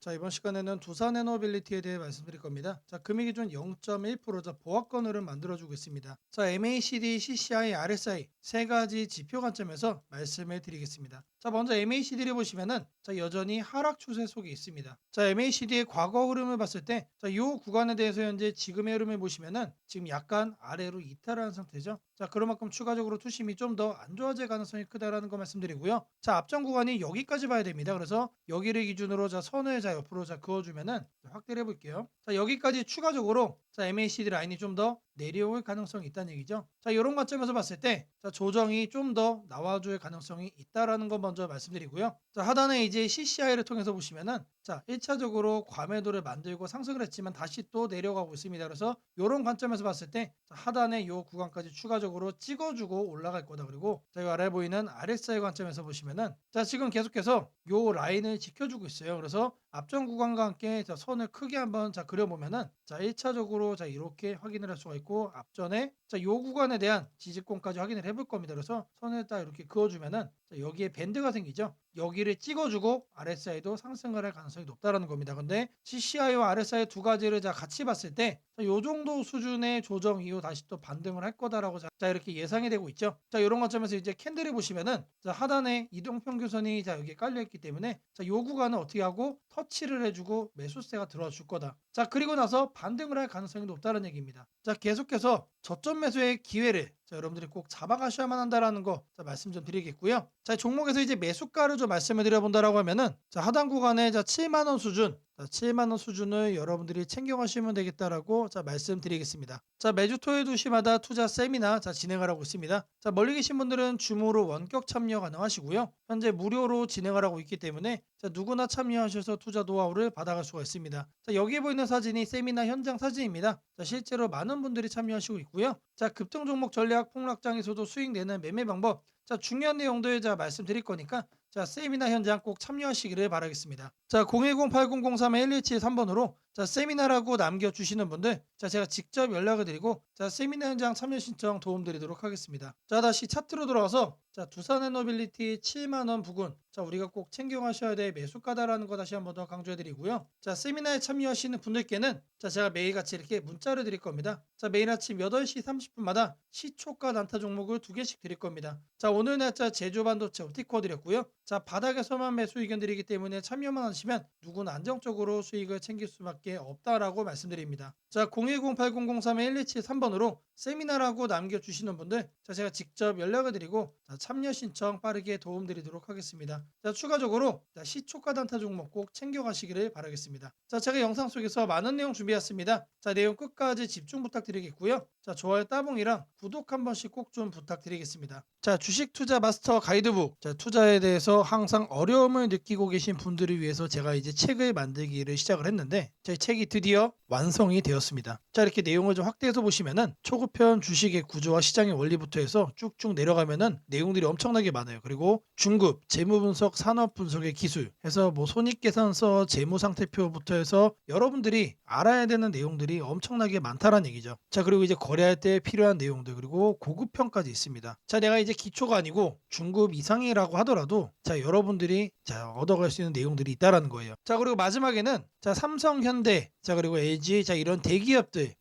자, 이번 시간에는 두산 에너빌리티에 대해 말씀드릴 겁니다. 자, 금액 기준 0.1%, 자, 보합권을 만들어주고 있습니다. 자, MACD, CCI, RSI 세 가지 지표 관점에서 말씀을 드리겠습니다. 자, 먼저 MACD를 보시면은 자, 여전히 하락 추세 속에 있습니다. 자, MACD의 과거 흐름을 봤을 때, 자, 이 구간에 대해서 현재 지금의 흐름을 보시면은 지금 약간 아래로 이탈하는 상태죠. 자, 그런 만큼 추가적으로 투심이 좀 더 안 좋아질 가능성이 크다라는 거 말씀드리고요. 자, 앞전 구간이 여기까지 봐야 됩니다. 그래서 여기를 기준으로 자, 선을 자, 옆으로 자, 그어주면은 확대를 해볼게요. 자, 여기까지 추가적으로 자, MACD 라인이 좀 더 내려올 가능성이 있다는 얘기죠. 자, 이런 관점에서 봤을 때 자, 조정이 좀 더 나와줄 가능성이 있다라는 거 먼저 말씀드리고요. 자, 하단에 이제 CCI를 통해서 보시면은 자, 1차적으로 과매도를 만들고 상승을 했지만 다시 또 내려가고 있습니다. 그래서 이런 관점에서 봤을 때 자, 하단에 이 구간까지 추가적으로 찍어주고 올라갈 거다. 그리고 자, 이 아래 보이는 RSI 관점에서 보시면은 자, 지금 계속해서 이 라인을 지켜주고 있어요. 그래서 앞전 구간과 함께 자, 선을 크게 한번 자, 그려보면은 자, 1차적으로 자, 이렇게 확인을 할 수가 있고 앞전에 자, 이 구간에 대한 지지권까지 확인을 해볼 겁니다. 그래서 선을 딱 이렇게 그어주면은 자, 여기에 밴드가 생기죠. 여기를 찍어주고 RSI도 상승을 할 가능성이 높다라는 겁니다. 근데 CCI와 RSI 두 가지를 자, 같이 봤을 때 이 정도 수준의 조정 이후 다시 또 반등을 할 거다라고 자, 이렇게 예상이 되고 있죠. 자, 이런 관점에서 이제 캔들을 보시면은 자, 하단에 이동평균선이 자, 여기에 깔려 있기 때문에 자, 요 구간은 어떻게 하고 터치를 해주고 매수세가 들어와 줄 거다. 자, 그리고 나서 반등을 할 가능성이 높다는 얘기입니다. 자, 계속해서 저점 매수의 기회를 자, 여러분들이 꼭 잡아가셔야만 한다라는 거 자, 말씀 좀 드리겠고요. 자, 종목에서 이제 매수가를 좀 말씀을 드려본다라고 하면은 자, 하단 구간에 자, 7만 원 수준, 자, 7만 원 수준을 여러분들이 챙겨가시면 되겠다라고 자, 말씀드리겠습니다. 자, 매주 토요일 2시마다 투자 세미나 자, 진행을 하고 있습니다. 자, 멀리 계신 분들은 줌으로 원격 참여 가능하시고요. 현재 무료로 진행을 하고 있기 때문에 자, 누구나 참여하셔서 투자 노하우를 받아갈 수가 있습니다. 자, 여기에 보이는 사진이 세미나 현장 사진입니다. 자, 실제로 많은 분들이 참여하시고 있고요. 자, 급등 종목 전략 폭락장에서도 수익 내는 매매 방법 자, 중요한 내용들 자, 말씀드릴 거니까 자, 세미나 현장 꼭 참여하시기를 바라겠습니다. 자, 010-8003-1173번으로 자, 세미나라고 남겨주시는 분들 자, 제가 직접 연락을 드리고 자, 세미나 현장 참여 신청 도움드리도록 하겠습니다. 자, 다시 차트로 들어와서 자, 두산 에너빌리티 7만 원 부근 자, 우리가 꼭 챙겨가셔야 될 매수가다라는 거 다시 한번 더 강조해드리고요. 자, 세미나에 참여하시는 분들께는 자, 제가 매일같이 이렇게 문자를 드릴 겁니다. 자, 매일 아침 8시 30분마다 시초가 단타 종목을 2개씩 드릴 겁니다. 자, 오늘 날짜 제조반도체 옵티코 드렸고요. 자, 바닥에서만 매수 의견 드리기 때문에 참여만 하시면 누구나 안정적으로 수익을 챙길 수밖에 없다라고 말씀드립니다. 자, 010-8003-1173번으로 세미나라고 남겨주시는 분들 자, 제가 직접 연락을 드리고 자, 참여 신청 빠르게 도움드리도록 하겠습니다. 자, 추가적으로 자, 시초가 단타 종목 꼭 챙겨가시기를 바라겠습니다. 자, 제가 영상 속에서 많은 내용 준비했습니다. 자, 내용 끝까지 집중 부탁드리겠고요. 자, 좋아요 따봉이랑 구독 한 번씩 꼭 좀 부탁드리겠습니다. 자, 주식 투자 마스터 가이드북. 자, 투자에 대해서 항상 어려움을 느끼고 계신 분들을 위해서 제가 이제 책을 만들기를 시작을 했는데 제 책이 드디어 완성이 되었습니다. 자, 이렇게 내용을 좀 확대해서 보시면은 초급편 주식의 구조와 시장의 원리부터 해서 쭉쭉 내려가면은 내용들이 엄청나게 많아요. 그리고 중급, 재무 분석, 산업 분석의 기술 해서 뭐 손익계산서, 재무 상태표부터 해서 여러분들이 알아야 되는 내용들이 엄청나게 많다라는 얘기죠. 자, 그리고 이제 거래할 때 필요한 내용들 그리고 고급편까지 있습니다. 자, 내가 이제 기초가 아니고 중급 이상이라고 하더라도 자, 여러분들이 자, 얻어갈 수 있는 내용들이 있다라는 거예요. 자, 그리고 마지막에는 자, 삼성, 현대, 자, 그리고 LG 자, 이런 대기업들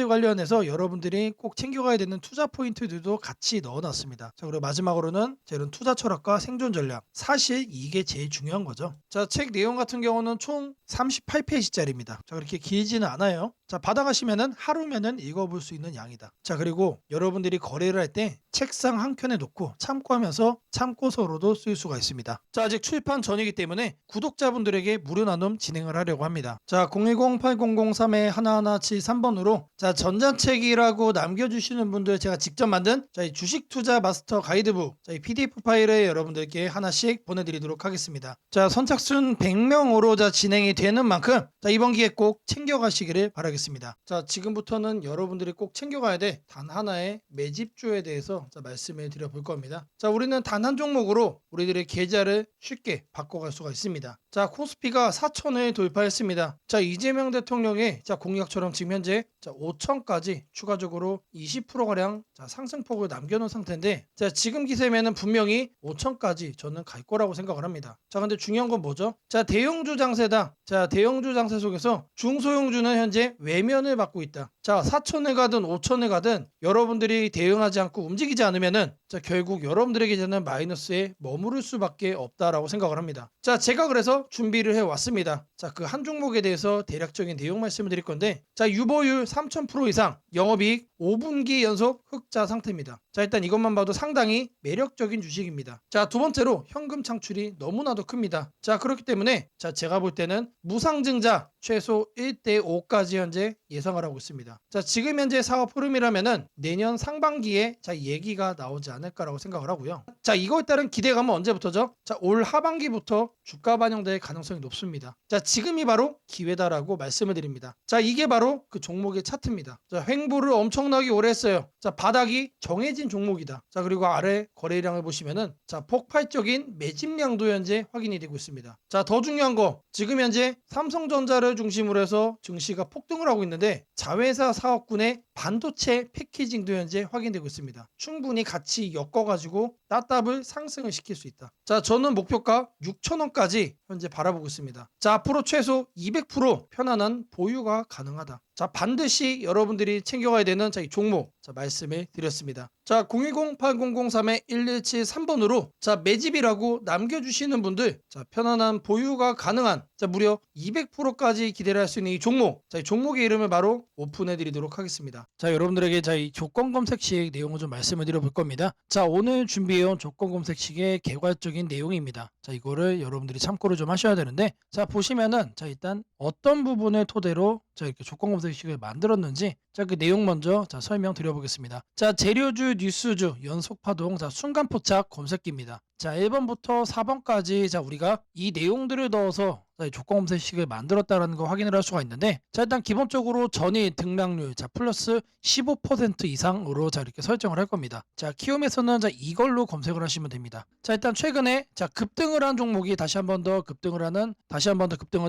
관련해서 여러분들이 꼭 챙겨가야 되는 투자 포인트들도 같이 넣어놨습니다. 자, 그리고 마지막으로는 자, 이런 투자 철학과 생존 전략. 사실 이게 제일 중요한 거죠. 자, 책 내용 같은 경우는 총 38페이지짜리입니다. 자, 그렇게 길지는 않아요. 자, 받아가시면은 하루면은 읽어볼 수 있는 양이다. 자, 그리고 여러분들이 거래를 할 때 책상 한 켠에 놓고 참고하면서 참고서로도 쓸 수가 있습니다. 자, 아직 출판 전이기 때문에 구독자분들에게 무료 나눔 진행을 하려고 합니다. 자, 010-8003-1173번으로 자, 전자책이라고 남겨주시는 분들 제가 직접 만든 자, 이 주식 투자 마스터 가이드북 자, 이 PDF 파일을 여러분들께 하나씩 보내드리도록 하겠습니다. 자, 선착순 100명으로 자, 진행이 되는 만큼 자, 이번 기회 꼭 챙겨가시기를 바라겠습니다. 자, 지금부터는 여러분들이 꼭 챙겨가야 돼 단 하나의 매집주에 대해서 자, 말씀을 드려볼 겁니다. 자, 우리는 단 한 종목으로 우리들의 계좌를 쉽게 바꿔갈 수가 있습니다. 자, 코스피가 4천을 돌파했습니다. 자, 이 이재명 대통령의 공약처럼 지금 현재 5천까지 추가적으로 20%가량 상승폭을 남겨놓은 상태인데, 지금 기세면은 분명히 5천까지 저는 갈 거라고 생각을 합니다. 근데 중요한 건 뭐죠? 대형주 장세다. 대형주 장세 속에서 중소형주는 현재 외면을 받고 있다. 4천에 가든 5천에 가든 여러분들이 대응하지 않고 움직이지 않으면은 결국 여러분들에게는 마이너스에 머무를 수밖에 없다라고 생각을 합니다. 제가 그래서 준비를 해왔습니다. 그 한 종목에 대해서 대략적인 내용 말씀을 드릴 건데, 유보율 3000% 이상, 영업이익 5분기 연속 흑자 상태입니다. 일단 이것만 봐도 상당히 매력적인 주식입니다. 두 번째로 현금 창출이 너무나도 큽니다. 그렇기 때문에 제가 볼 때는 무상증자 최소 1대5까지 현재 예상을 하고 있습니다. 지금 현재 사업 흐름이라면은 내년 상반기에 얘기가 나오지 않을까라고 생각을 하고요. 이거에 따른 기대감은 언제부터죠? 올 하반기부터 주가 반영될 가능성이 높습니다. 지금이 바로 기회다라고 말씀을 드립니다. 이게 바로 그 종목의 차트입니다. 횡보를 엄청나게 오래 했어요. 바닥이 정해진 종목이다. 그리고 아래 거래량을 보시면은 폭발적인 매집량도 현재 확인이 되고 있습니다. 더 중요한 거, 지금 현재 삼성전자를 중심으로 해서 증시가 폭등을 하고 있는데 자회사 사업군의 반도체 패키징도 현재 확인되고 있습니다. 충분히 같이 엮어가지고 따답을 상승을 시킬 수 있다. 저는 목표가 6,000원까지 현재 바라보고 있습니다. 앞으로 최소 200% 편안한 보유가 가능하다. 반드시 여러분들이 챙겨가야 되는 이 종목 말씀을 드렸습니다. 010-8003-1173번으로 매집이라고 남겨주시는 분들, 편안한 보유가 가능한 무려 200%까지 기대를 할 수 있는 이 종목, 이 종목의 이름을 바로 오픈해 드리도록 하겠습니다. 여러분들에게 이 조건 검색식 내용을 좀 말씀을 드려볼 겁니다. 오늘 준비해온 조건 검색식의 개괄적인 내용입니다. 이거를 여러분들이 참고를 좀 하셔야 되는데, 보시면은 일단 어떤 부분을 토대로 이렇게 조건 검색식을 만들었는지 그 내용 먼저 설명드려보겠습니다. 재료주, 뉴스주, 연속파동, 순간포착 검색기입니다. 1번부터 4번까지 우리가 이 내용들을 넣어서 조건 검색식을 만들었다는 거 확인을 할 수가 있는데, 일단 기본적으로 전일 등락률 플러스 15% 이상으로 이렇게 설정을 할 겁니다. 키움에서는 이걸로 검색을 하시면 됩니다. 일단 최근에 급등을 한 종목이 다시 한 번 더 급등을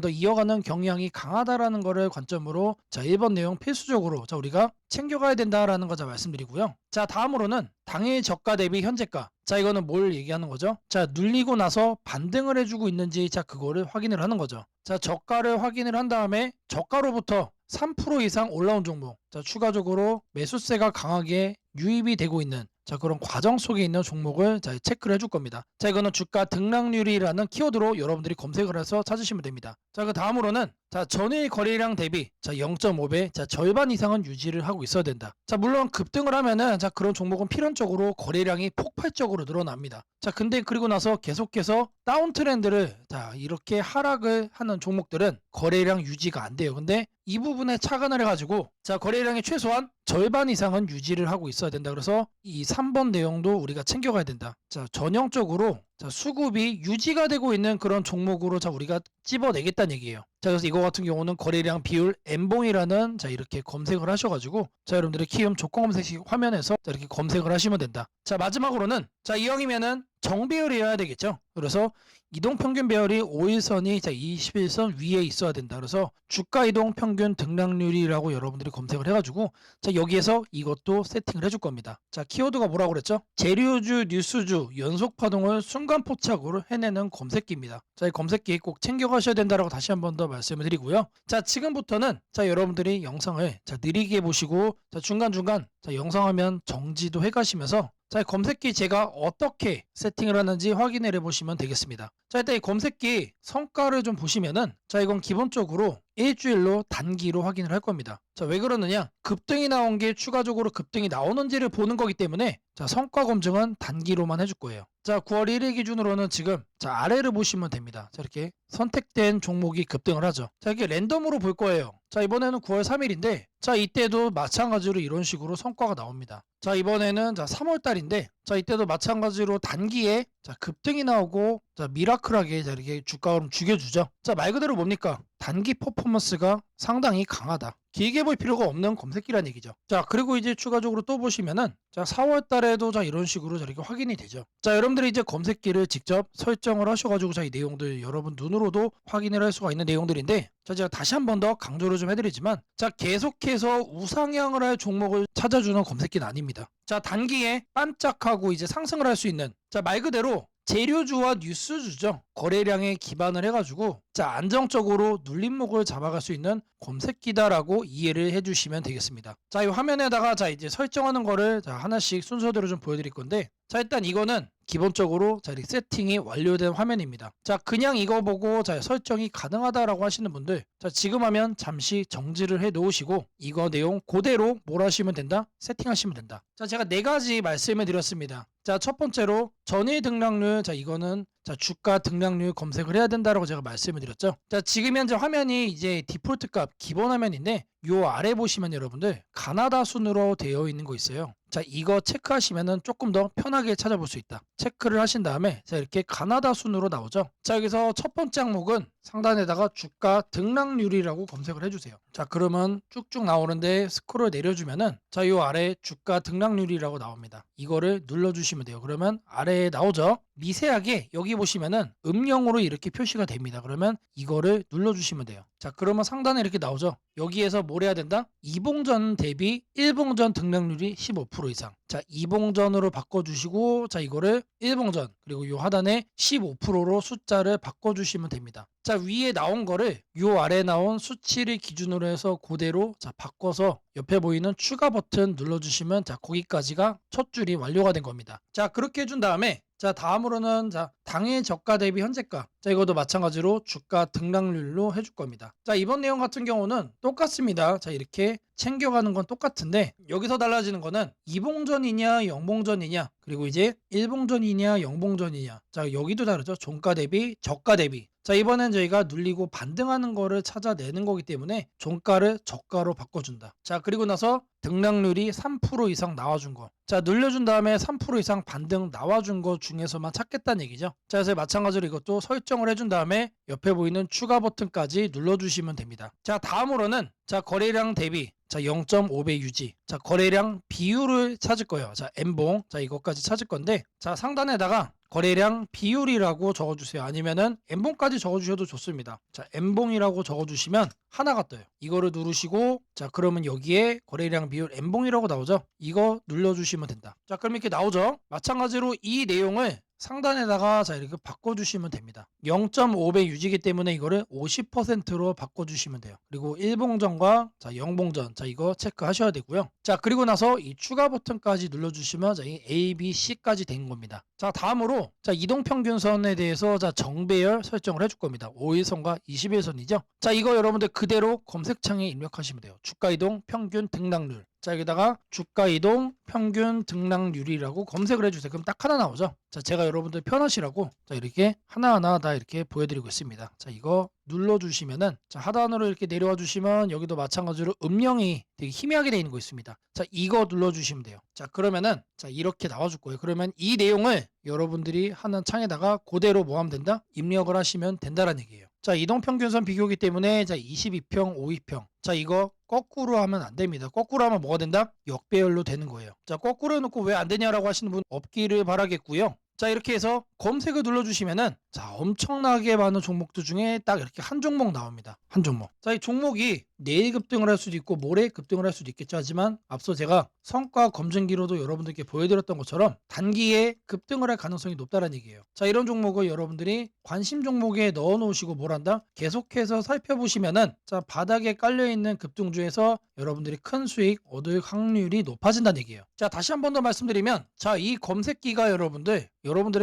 더 이어가는 경향이 강하다라는 거를 관점으로 1번 내용 필수적으로 우리가 챙겨가야 된다라는 거 말씀드리고요. 다음으로는 당일 저가 대비 현재가. 이거는 뭘 얘기하는 거죠? 눌리고 나서 반등을 해주고 있는지 그거를 확인을 하는 거죠. 저가를 확인을 한 다음에 저가로부터 3% 이상 올라온 종목, 추가적으로 매수세가 강하게 유입이 되고 있는 그런 과정 속에 있는 종목을 체크를 해줄 겁니다. 이거는 주가 등락률이라는 키워드로 여러분들이 검색을 해서 찾으시면 됩니다. 그 다음으로는 전일 거래량 대비 0.5배 절반 이상은 유지를 하고 있어야 된다. 물론 급등을 하면은 그런 종목은 필연적으로 거래량이 폭발적으로 늘어납니다. 근데 그리고 나서 계속해서 다운 트렌드를 이렇게 하락을 하는 종목들은 거래량 유지가 안 돼요. 근데 이 부분에 착안을 해가지고 거래량의 최소한 절반 이상은 유지를 하고 있어야 된다. 그래서 이 3번 내용도 우리가 챙겨가야 된다. 전형적으로 수급이 유지가 되고 있는 그런 종목으로 우리가 찝어내겠다는 얘기예요. 그래서 이거 같은 경우는 거래량 비율 N봉이라는 이렇게 검색을 하셔가지고 여러분들의 키움 조건 검색식 화면에서 이렇게 검색을 하시면 된다. 마지막으로는 이형이면은 정배열이어야 되겠죠. 그래서 이동평균 배열이 5일선이 21선 위에 있어야 된다. 그래서 주가 이동 평균 등락률이라고 여러분들이 검색을 해가지고 여기에서 이것도 세팅을 해줄 겁니다. 키워드가 뭐라고 그랬죠? 재료주, 뉴스주, 연속 파동을 순간 포착으로 해내는 검색기입니다. 이 검색기 꼭 챙겨가셔야 된다라고 다시 한 번 더 말씀을 드리고요. 지금부터는 여러분들이 영상을 느리게 보시고 중간중간 영상 화면 정지도 해가시면서 검색기 제가 어떻게 세팅을 하는지 확인을 해보시면 되겠습니다. 일단 이 검색기 성과를 좀 보시면은 이건 기본적으로 일주일로 단기로 확인을 할 겁니다. 왜 그러느냐? 급등이 나온 게 추가적으로 급등이 나오는지를 보는 거기 때문에 성과 검증은 단기로만 해줄 거예요. 9월 1일 기준으로는 지금 아래를 보시면 됩니다. 이렇게 선택된 종목이 급등을 하죠. 이렇게 랜덤으로 볼 거예요. 이번에는 9월 3일인데 이때도 마찬가지로 이런 식으로 성과가 나옵니다. 이번에는 3월 달인데 이때도 마찬가지로 단기에 급등이 나오고 미라클하게 이렇게 주가 흐름 죽여주죠. 말 그대로 뭡니까? 단기 퍼포먼스가 상당히 강하다. 길게 볼 필요가 없는 검색기란 얘기죠. 자, 그리고 이제 추가적으로 또 보시면은 자, 4월 달에도 자, 이런 식으로 자, 이렇게 확인이 되죠. 자, 여러분들이 이제 검색기를 직접 설정을 하셔가지고 자, 이 내용들 여러분 눈으로도 확인을 할 수가 있는 내용들인데 자, 제가 다시 한 번 더 강조를 좀 해드리지만 자, 계속해서 우상향을 할 종목을 찾아주는 검색기는 아닙니다. 자, 단기에 반짝하고 이제 상승을 할 수 있는 자, 말 그대로 재료주와 뉴스주죠. 거래량에 기반을 해가지고 자, 안정적으로 눌림목을 잡아갈 수 있는 검색기다라고 이해를 해주시면 되겠습니다. 자, 이 화면에다가 자, 이제 설정하는 거를 자, 하나씩 순서대로 좀 보여드릴 건데 자, 일단 이거는 기본적으로 자, 이렇게 세팅이 완료된 화면입니다. 자, 그냥 이거 보고 자, 설정이 가능하다라고 하시는 분들 자, 지금 하면 잠시 정지를 해 놓으시고 이거 내용 그대로 뭘 하시면 된다? 세팅하시면 된다. 자, 제가 네 가지 말씀을 드렸습니다. 자, 첫 번째로 전일 등락률 자, 이거는 자, 주가 등락률 검색을 해야 된다라고 제가 말씀을 드렸죠. 자, 지금 현재 화면이 이제 디폴트 값 기본 화면인데 요 아래 보시면 여러분들 가나다 순으로 되어 있는 거 있어요. 자, 이거 체크하시면은 조금 더 편하게 찾아볼 수 있다. 체크를 하신 다음에 자, 이렇게 가나다 순으로 나오죠. 자, 여기서 첫 번째 항목은 상단에다가 주가 등락률이라고 검색을 해주세요. 자, 그러면 쭉쭉 나오는데 스크롤 내려주면은 자, 요 아래 주가 등락률이라고 나옵니다. 이거를 눌러주시면 돼요. 그러면 아래에 나오죠. 미세하게 여기 보시면은 음영으로 이렇게 표시가 됩니다. 그러면 이거를 눌러주시면 돼요. 자, 그러면 상단에 이렇게 나오죠. 여기에서 뭘 해야 된다? 이봉전 대비 일봉전 등락률이 15% 이상. 자, 이봉전으로 바꿔주시고 자, 이거를 일봉전 그리고 요 하단에 15%로 숫자를 바꿔주시면 됩니다. 자, 위에 나온 거를 요 아래 나온 수치를 기준으로 해서 그대로 자, 바꿔서 옆에 보이는 추가 버튼 눌러주시면 자, 거기까지가 첫 줄이 완료가 된 겁니다. 자, 그렇게 해준 다음에 자, 다음으로는 자, 당일 저가 대비 현재가 자, 이것도 마찬가지로 주가 등락률로 해줄 겁니다. 자, 이번 내용 같은 경우는 똑같습니다. 자, 이렇게 챙겨가는 건 똑같은데 여기서 달라지는 거는 이봉전이냐 영봉전이냐 그리고 이제 일봉전이냐 영봉전이냐 자, 여기도 다르죠. 종가 대비 저가 대비 자, 이번엔 저희가 눌리고 반등하는 거를 찾아내는 거기 때문에 종가를 저가로 바꿔준다. 자, 그리고 나서 등락률이 3% 이상 나와준 거. 자, 눌려준 다음에 3% 이상 반등 나와준 거 중에서만 찾겠다는 얘기죠. 자, 그래서 마찬가지로 이것도 설정을 해준 다음에 옆에 보이는 추가 버튼까지 눌러주시면 됩니다. 자, 다음으로는 자, 거래량 대비 자, 0.5배 유지. 자, 거래량 비율을 찾을 거예요. 자, N봉. 자, 이것까지 찾을 건데 자, 상단에다가 거래량 비율이라고 적어주세요. 아니면은 N봉까지 적어주셔도 좋습니다. 자, N봉이라고 적어주시면 하나가 떠요. 이거를 누르시고 자, 그러면 여기에 거래량 비율 N봉이라고 나오죠. 이거 눌러주시면 된다. 자, 그럼 이렇게 나오죠. 마찬가지로 이 내용을 상단에다가 자, 이렇게 바꿔주시면 됩니다. 0.5배 유지기 때문에 이거를 50%로 바꿔주시면 돼요. 그리고 일봉전과 자, 영봉전 자, 이거 체크하셔야 되고요. 자, 그리고 나서 이 추가 버튼까지 눌러주시면 자, 이 A, B, C까지 된 겁니다. 자, 다음으로 자, 이동평균선에 대해서 자, 정배열 설정을 해줄 겁니다. 5일선과 20일선이죠. 자, 이거 여러분들 그대로 검색창에 입력하시면 돼요. 주가이동 평균 등락률. 자, 여기다가 주가이동 평균 등락률이라고 검색을 해주세요. 그럼 딱 하나 나오죠. 자, 제가 여러분들 편하시라고 자, 이렇게 하나하나 다 이렇게 보여드리고 있습니다. 자, 이거 눌러주시면은 자, 하단으로 이렇게 내려와 주시면 여기도 마찬가지로 음영이 되게 희미하게 되어 있는 거 있습니다. 자, 이거 눌러주시면 돼요. 자, 그러면은 자, 이렇게 나와줄 거예요. 그러면 이 내용을 여러분들이 하는 창에다가 그대로 뭐 하면 된다? 입력을 하시면 된다라는 얘기예요. 자, 이동평균선 비교기 때문에 자, 22평, 52평. 자, 이거 거꾸로 하면 안 됩니다. 거꾸로 하면 뭐가 된다? 역배열로 되는 거예요. 자, 거꾸로 해놓고 왜 안 되냐라고 하시는 분 없기를 바라겠고요. 자, 이렇게 해서 검색을 눌러주시면은 자, 엄청나게 많은 종목들 중에 딱 이렇게 한 종목 나옵니다. 한 종목. 자, 이 종목이 내일 급등을 할 수도 있고 모레 급등을 할 수도 있겠죠. 하지만 앞서 제가 성과 검증기로도 여러분들께 보여드렸던 것처럼 단기에 급등을 할 가능성이 높다는 얘기예요. 자, 이런 종목을 여러분들이 관심 종목에 넣어 놓으시고 뭘 한다? 계속해서 살펴보시면은 자, 바닥에 깔려있는 급등주에서 여러분들이 큰 수익 얻을 확률이 높아진다는 얘기예요. 자, 다시 한 번 더 말씀드리면 자, 이 검색기가 여러분들의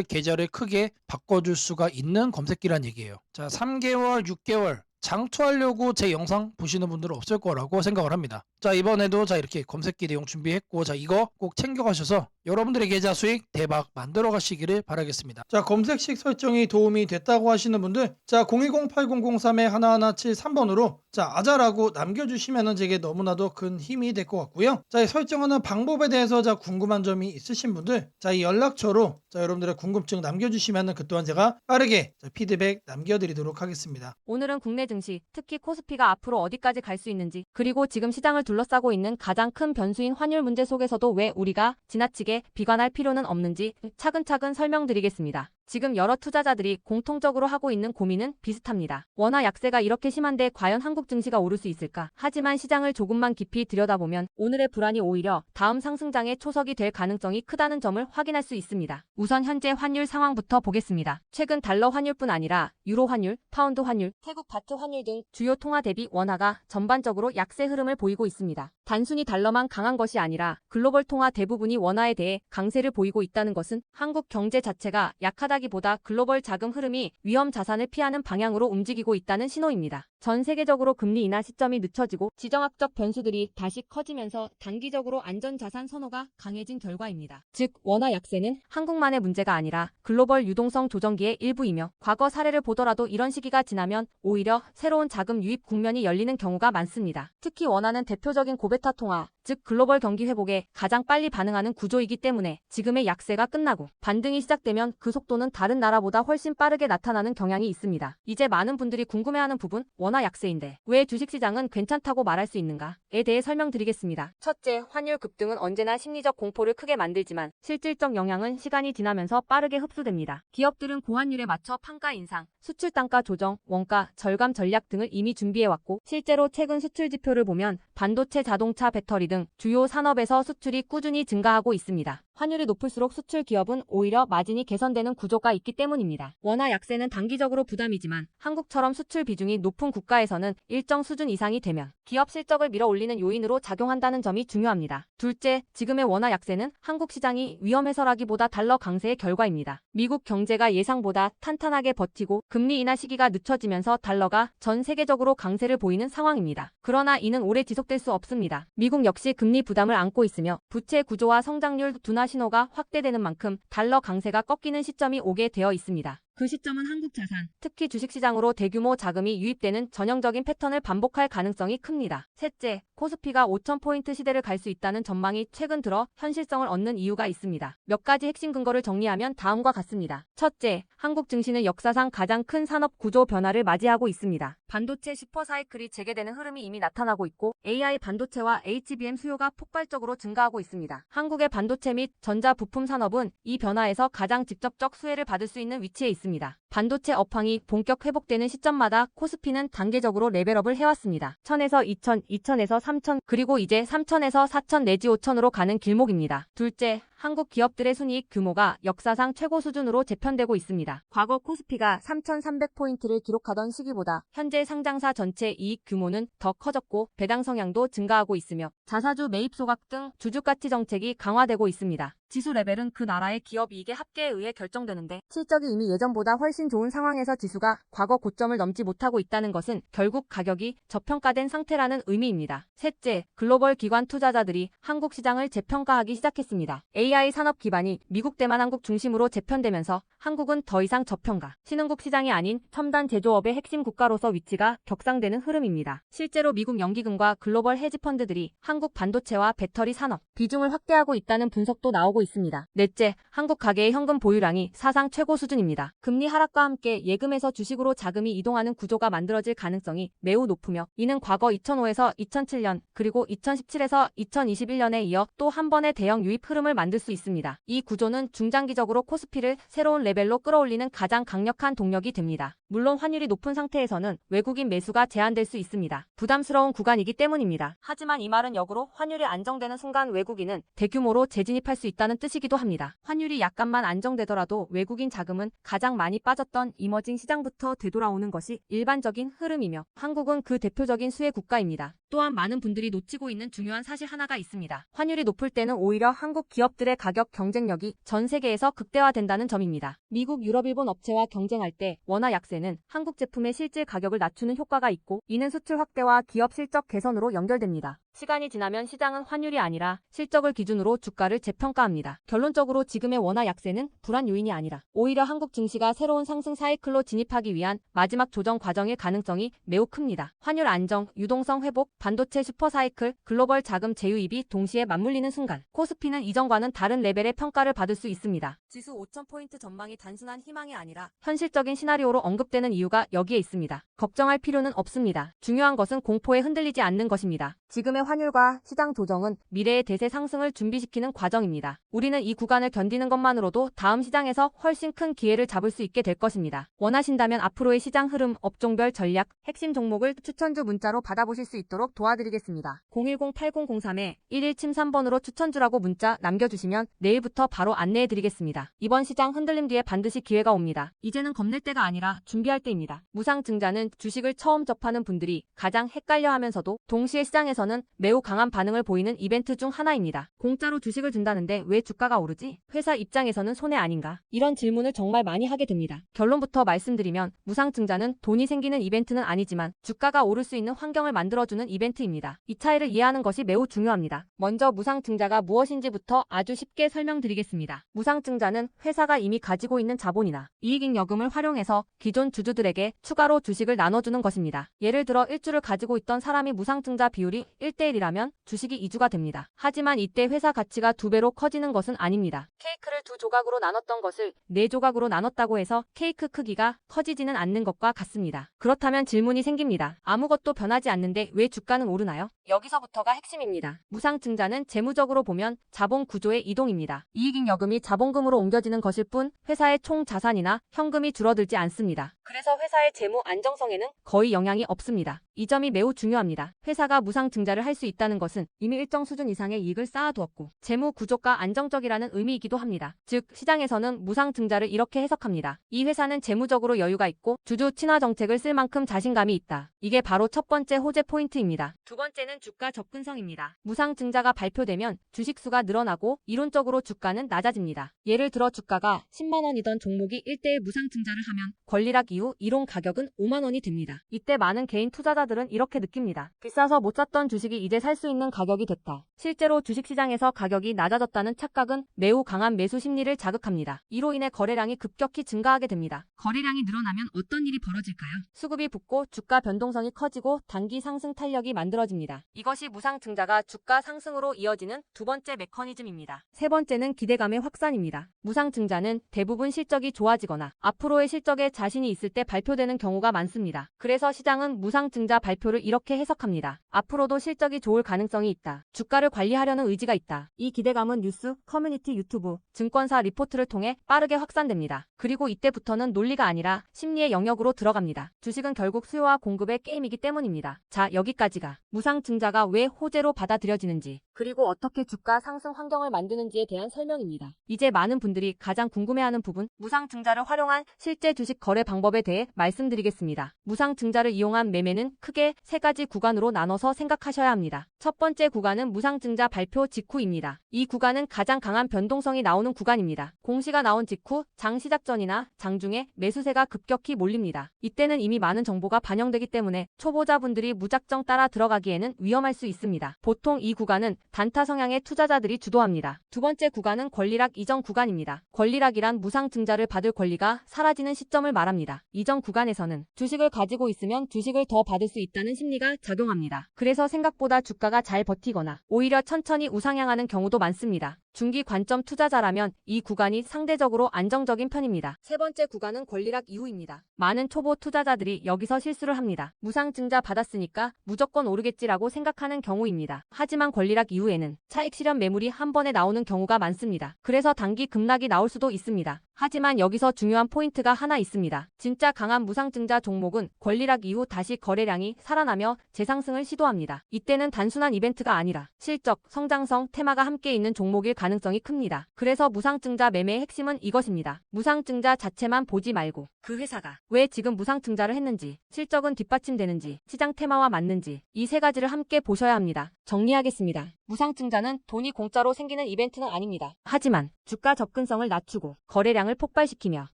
계좌를 크게 바꿔줄 수가 있는 검색기란 얘기예요. 자, 3개월, 6개월 장투하려고 제 영상 보시는 분들은 없을 거라고 생각을 합니다. 자, 이번에도 자, 이렇게 검색기 내용 준비했고 자, 이거 꼭 챙겨가셔서 여러분들의 계좌 수익 대박 만들어 가시기를 바라겠습니다. 자, 검색식 설정이 도움이 됐다고 하시는 분들 자, 010-8003-1173번으로 자, 아자라고 남겨주시면 제게 너무나도 큰 힘이 될 것 같고요. 자, 이 설정하는 방법에 대해서 자, 궁금한 점이 있으신 분들 자, 이 연락처로 자, 여러분들의 궁금증 남겨주시면 그 또한 제가 빠르게 자, 피드백 남겨드리도록 하겠습니다. 오늘은 국내 증시, 특히 코스피가 앞으로 어디까지 갈 수 있는지, 그리고 지금 시장을 둘러싸고 있는 가장 큰 변수인 환율 문제 속에서도 왜 우리가 지나치게 비관할 필요는 없는지 차근차근 설명드리겠습니다. 지금 여러 투자자들이 공통적으로 하고 있는 고민은 비슷합니다. 원화 약세가 이렇게 심한데 과연 한국 증시가 오를 수 있을까? 하지만 시장을 조금만 깊이 들여다보면 오늘의 불안이 오히려 다음 상승장의 초석이 될 가능성이 크다는 점을 확인할 수 있습니다. 우선 현재 환율 상황부터 보겠습니다. 최근 달러 환율뿐 아니라 유로 환율, 파운드 환율, 태국 바트 환율 등 주요 통화 대비 원화가 전반적으로 약세 흐름을 보이고 있습니다. 단순히 달러만 강한 것이 아니라 글로벌 통화 대부분이 원화에 대해 강세를 보이고 있다는 것은 한국 경제 자체가 약하다기보다 글로벌 자금 흐름이 위험 자산을 피하는 방향으로 움직이고 있다는 신호입니다. 전 세계적으로 금리 인하 시점이 늦춰지고 지정학적 변수들이 다시 커지면서 단기적으로 안전자산 선호가 강해진 결과입니다. 즉, 원화 약세는 한국만의 문제가 아니라 글로벌 유동성 조정기의 일부이며 과거 사례를 보더라도 이런 시기가 지나면 오히려 새로운 자금 유입 국면이 열리는 경우가 많습니다. 특히 원화는 대표적인 고베타 통화, 즉 글로벌 경기 회복에 가장 빨리 반응하는 구조이기 때문에 지금의 약세가 끝나고 반등이 시작되면 그 속도는 다른 나라보다 훨씬 빠르게 나타나는 경향이 있습니다. 이제 많은 분들이 궁금해하는 부분, 원화 약세인데 왜 주식시장은 괜찮다고 말할 수 있는가에 대해 설명드리겠습니다. 첫째, 환율 급등은 언제나 심리적 공포를 크게 만들지만 실질적 영향은 시간이 지나면서 빠르게 흡수됩니다. 기업들은 고환율에 맞춰 판가 인상, 수출 단가 조정, 원가 절감 전략 등을 이미 준비해왔고 실제로 최근 수출 지표를 보면 반도체, 자동차, 배터리 등 주요 산업에서 수출이 꾸준히 증가하고 있습니다. 환율이 높을수록 수출 기업은 오히려 마진이 개선되는 구조가 있기 때문입니다. 원화 약세는 단기적으로 부담이지만 한국처럼 수출 비중이 높은 국가에서는 일정 수준 이상이 되면 기업 실적을 밀어올리는 요인으로 작용한다는 점이 중요합니다. 둘째, 지금의 원화 약세는 한국 시장이 위험해서라기보다 달러 강세의 결과입니다. 미국 경제가 예상보다 탄탄하게 버티고 금리 인하 시기가 늦춰지면서 달러가 전 세계적으로 강세를 보이는 상황입니다. 그러나 이는 오래 지속될 수 없습니다. 미국 역시 금리 부담을 안고 있으며 부채 구조와 성장률 둔화 신호가 확대되는 만큼 달러 강세가 꺾이는 시점이 오게 되어 있습니다. 그 시점은 한국 자산, 특히 주식시장으로 대규모 자금이 유입되는 전형적인 패턴을 반복할 가능성이 큽니다. 셋째, 코스피가 5,000포인트 시대를 갈 수 있다는 전망이 최근 들어 현실성을 얻는 이유가 있습니다. 몇 가지 핵심 근거를 정리하면 다음과 같습니다. 첫째, 한국 증시는 역사상 가장 큰 산업 구조 변화를 맞이하고 있습니다. 반도체 슈퍼사이클이 재개되는 흐름이 이미 나타나고 있고 AI 반도체와 HBM 수요가 폭발적으로 증가하고 있습니다. 한국의 반도체 및 전자 부품 산업은 이 변화에서 가장 직접적 수혜를 받을 수 있는 위치에 있습니다. 반도체 업황이 본격 회복되는 시점마다 코스피는 단계적으로 레벨업을 해왔습니다. 1000에서 2000, 2000에서 3000, 그리고 이제 3000에서 4000 내지 5000으로 가는 길목입니다. 둘째, 한국 기업들의 순이익 규모가 역사상 최고 수준으로 재편되고 있습니다. 과거 코스피가 3,300포인트를 기록하던 시기보다 현재 상장사 전체 이익 규모는 더 커졌고 배당 성향도 증가하고 있으며 자사주 매입 소각 등 주주가치 정책이 강화되고 있습니다. 지수 레벨은 그 나라의 기업 이익의 합계에 의해 결정되는데 실적이 이미 예전보다 훨씬 좋은 상황에서 지수가 과거 고점을 넘지 못하고 있다는 것은 결국 가격이 저평가된 상태라는 의미입니다. 셋째, 글로벌 기관 투자자들이 한국 시장을 재평가하기 시작했습니다. AI 산업 기반이 미국 대만 한국 중심으로 재편되면서 한국은 더 이상 저평가, 신흥국 시장이 아닌 첨단 제조업의 핵심 국가로서 위치가 격상되는 흐름입니다. 실제로 미국 연기금과 글로벌 헤지펀드들이 한국 반도체와 배터리 산업 비중을 확대하고 있다는 분석도 나오고 있습니다. 넷째, 한국 가계의 현금 보유량이 사상 최고 수준입니다. 금리 하락과 함께 예금에서 주식으로 자금이 이동하는 구조가 만들어질 가능성이 매우 높으며 이는 과거 2005에서 2007년 그리고 2017에서 2021년에 이어 또 한 번의 대형 유입 흐름을 만들 수 있습니다. 이 구조는 중장기적으로 코스피를 새로운 레벨로 끌어올리는 가장 강력한 동력이 됩니다. 물론 환율이 높은 상태에서는 외국인 매수가 제한될 수 있습니다. 부담스러운 구간이기 때문입니다. 하지만 이 말은 역으로 환율이 안정되는 순간 외국인은 대규모로 재진입할 수 있다는 뜻이기도 합니다. 환율이 약간만 안정되더라도 외국인 자금은 가장 많이 빠졌던 이머징 시장부터 되돌아오는 것이 일반적인 흐름이며 한국은 그 대표적인 수혜 국가입니다. 또한 많은 분들이 놓치고 있는 중요한 사실 하나가 있습니다. 환율이 높을 때는 오히려 한국 기업들의 가격 경쟁력이 전 세계에서 극대화된다는 점입니다. 미국, 유럽, 일본 업체와 경쟁할 때 원화 약세는 한국 제품의 실질 가격을 낮추는 효과가 있고 이는 수출 확대와 기업 실적 개선으로 연결됩니다. 시간이 지나면 시장은 환율이 아니라 실적을 기준으로 주가를 재평가합니다. 결론적으로 지금의 원화 약세는 불안 요인이 아니라 오히려 한국 증시가 새로운 상승 사이클로 진입하기 위한 마지막 조정 과정일 가능성이 매우 큽니다. 환율 안정, 유동성 회복, 반도체 슈퍼사이클, 글로벌 자금 제휴입이 동시에 맞물리는 순간 코스피는 이전과는 다른 레벨의 평가를 받을 수 있습니다. 지수 5,000포인트 전망이 단순한 희망이 아니라 현실적인 시나리오로 언급되는 이유가 여기에 있습니다. 걱정할 필요는 없습니다. 중요한 것은 공포에 흔들리지 않는 것입니다. 지금의 환율과 시장 조정은 미래의 대세 상승을 준비시키는 과정입니다. 우리는 이 구간을 견디는 것만으로도 다음 시장에서 훨씬 큰 기회를 잡을 수 있게 될 것입니다. 원하신다면 앞으로의 시장 흐름, 업종별 전략, 핵심 종목을 추천주 문자로 받아보실 수 있도록 도와드리겠습니다. 010-8003-1173번으로 추천주라고 문자 남겨주시면 내일부터 바로 안내해드리겠습니다. 이번 시장 흔들림 뒤에 반드시 기회가 옵니다. 이제는 겁낼 때가 아니라 준비할 때입니다. 무상증자는 주식을 처음 접하는 분들이 가장 헷갈려하면서도 동시에 시장에서는 매우 강한 반응을 보이는 이벤트 중 하나입니다. 공짜로 주식을 준다는데 왜 주가가 오르지? 회사 입장에서는 손해 아닌가? 이런 질문을 정말 많이 하게 됩니다. 결론부터 말씀드리면 무상증자는 돈이 생기는 이벤트는 아니지만 주가가 오를 수 있는 환경을 만들어주는 이벤트입니다. 이 차이를 이해하는 것이 매우 중요합니다. 먼저 무상증자가 무엇인지부터 아주 쉽게 설명드리겠습니다. 무상증자는 회사가 이미 가지고 있는 자본이나 이익잉여금을 활용해서 기존 주주들에게 추가로 주식을 나눠주는 것입니다. 예를 들어 1주를 가지고 있던 사람이 무상증자 비율이 1대1이라면 주식이 2주가 됩니다. 하지만 이때 회사 가치가 2배로 커지는 것은 아닙니다. 케이크를 2조각으로 나눴던 것을 4조각으로 나눴다고 해서 케이크 크기가 커지지는 않는 것과 같습니다. 그렇다면 질문이 생깁니다. 아무것도 변하지 않는데 왜 주가는 오르나요? 여기서부터가 핵심입니다. 무상증자는 재무적으로 보면 자본 구조의 이동입니다. 이익잉여금이 자본금으로 옮겨지는 것일 뿐 회사의 총 자산이나 현금이 줄어들지 않습니다. 그래서 회사의 재무 안정성에는 거의 영향이 없습니다. 이 점이 매우 중요합니다. 회사가 무상증자를 할 수 있다는 것은 이미 일정 수준 이상의 이익을 쌓아두었고 재무 구조가 안정적이라는 의미이기도 합니다. 즉 시장에서는 무상증자를 이렇게 해석합니다. 이 회사는 재무적으로 여유가 있고 주주 친화 정책을 쓸 만큼 자신감이 있다. 이게 바로 첫 번째 호재 포인트입니다. 두 번째는 주가 접근성입니다. 무상증자가 발표되면 주식수가 늘어나고 이론적으로 주가는 낮아집니다. 예를 들어 주가가 10만 원이던 종목이 1대1 무상증자를 하면 권리락 이후 이론 가격은 5만 원이 됩니다. 이때 많은 개인 투자자들은 이렇게 느낍니다. 비싸서 못 샀던 주식이 이제 살 수 있는 가격이 됐다. 실제로 주식시장에서 가격이 낮아졌다는 착각은 매우 강한 매수 심리를 자극합니다. 이로 인해 거래량이 급격히 증가하게 됩니다. 거래량이 늘어나면 어떤 일이 벌어질까요? 수급이 붙고 주가 변동성이 커지고 단기 상승 탄력이 만들어집니다. 이것이 무상증자가 주가 상승으로 이어지는 두 번째 메커니즘입니다. 세 번째는 기대감의 확산입니다. 무상증자는 대부분 실적이 좋아지거나 앞으로의 실적에 자신이 있을 때 발표되는 경우가 많습니다. 그래서 시장은 무상증자 발표를 이렇게 해석합니다. 앞으로도 실적이 좋을 가능성이 있다. 주가를 관리하려는 의지가 있다. 이 기대감은 뉴스, 커뮤니티, 유튜브, 증권사 리포트를 통해 빠르게 확산됩니다. 그리고 이때부터는 논리가 아니라 심리의 영역으로 들어갑니다. 주식은 결국 수요와 공급의 게임이기 때문입니다. 자, 여기까지가 무상증자가 왜 호재로 받아들여지는지 그리고 어떻게 주가 상승 환경을 만드는지에 대한 설명입니다. 이제 많은 분들이 가장 궁금해하는 부분, 무상증자를 활용한 실제 주식 거래 방법에 대해 말씀드리겠습니다. 무상증자를 이용한 매매는 크게 세 가지 구간으로 나눠서 생각하셔야 합니다. 첫 번째 구간은 무상증자 발표 직후입니다. 이 구간은 가장 강한 변동성이 나오는 구간입니다. 공시가 나온 직후 장 시작 전이나 장중에 매수세가 급격히 몰립니다. 이때는 이미 많은 정보가 반영되기 때문에 초보자분들이 무작정 따라 들어가기에는 위험할 수 있습니다. 보통 이 구간은 단타 성향의 투자자들이 주도합니다. 두 번째 구간은 권리락 이전 구간입니다. 권리락이란 무상증자를 받을 권리가 사라지는 시점을 말합니다. 이전 구간에서는 주식을 가지고 있으면 주식을 더 받을 수 있다는 심리가 작용합니다. 그래서 생각보다 주가가 잘 버티거나 오히려 천천히 우상향하는 경우도 많습니다. 중기 관점 투자자라면 이 구간이 상대적으로 안정적인 편입니다. 세 번째 구간은 권리락 이후입니다. 많은 초보 투자자들이 여기서 실수를 합니다. 무상증자 받았으니까 무조건 오르겠지라고 생각하는 경우입니다. 하지만 권리락 이후에는 차익 실현 매물이 한 번에 나오는 경우가 많습니다. 그래서 단기 급락이 나올 수도 있습니다. 하지만 여기서 중요한 포인트가 하나 있습니다. 진짜 강한 무상증자 종목은 권리락 이후 다시 거래량이 살아나며 재상승을 시도합니다. 이때는 단순한 이벤트가 아니라 실적, 성장성, 테마가 함께 있는 종목일 가능성이 큽니다. 그래서 무상증자 매매의 핵심은 이것입니다. 무상증자 자체만 보지 말고 그 회사가 왜 지금 무상증자를 했는지, 실적은 뒷받침되는지, 시장 테마와 맞는지 이 세 가지를 함께 보셔야 합니다. 정리하겠습니다. 무상증자는 돈이 공짜로 생기는 이벤트는 아닙니다. 하지만 주가 접근성을 낮추고 거래량을 시장을 폭발시키며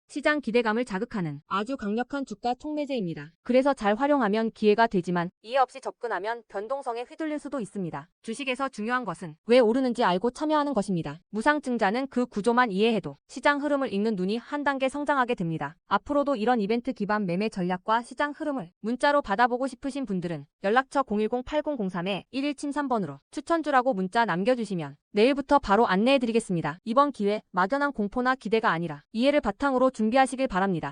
시장 기대감을 자극하는 아주 강력한 주가 촉매제입니다. 그래서 잘 활용하면 기회가 되지만 이해 없이 접근하면 변동성에 휘둘릴 수도 있습니다. 주식에서 중요한 것은 왜 오르는지 알고 참여하는 것입니다. 무상증자는 그 구조만 이해해도 시장 흐름을 읽는 눈이 한 단계 성장하게 됩니다. 앞으로도 이런 이벤트 기반 매매 전략과 시장 흐름을 문자로 받아보고 싶으신 분들은 연락처 010-8003-1173번으로 추천주라고 문자 남겨주시면 내일부터 바로 안내해드리겠습니다. 이번 기회 막연한 공포나 기대가 아니라 이해를 바탕으로 준비하시길 바랍니다.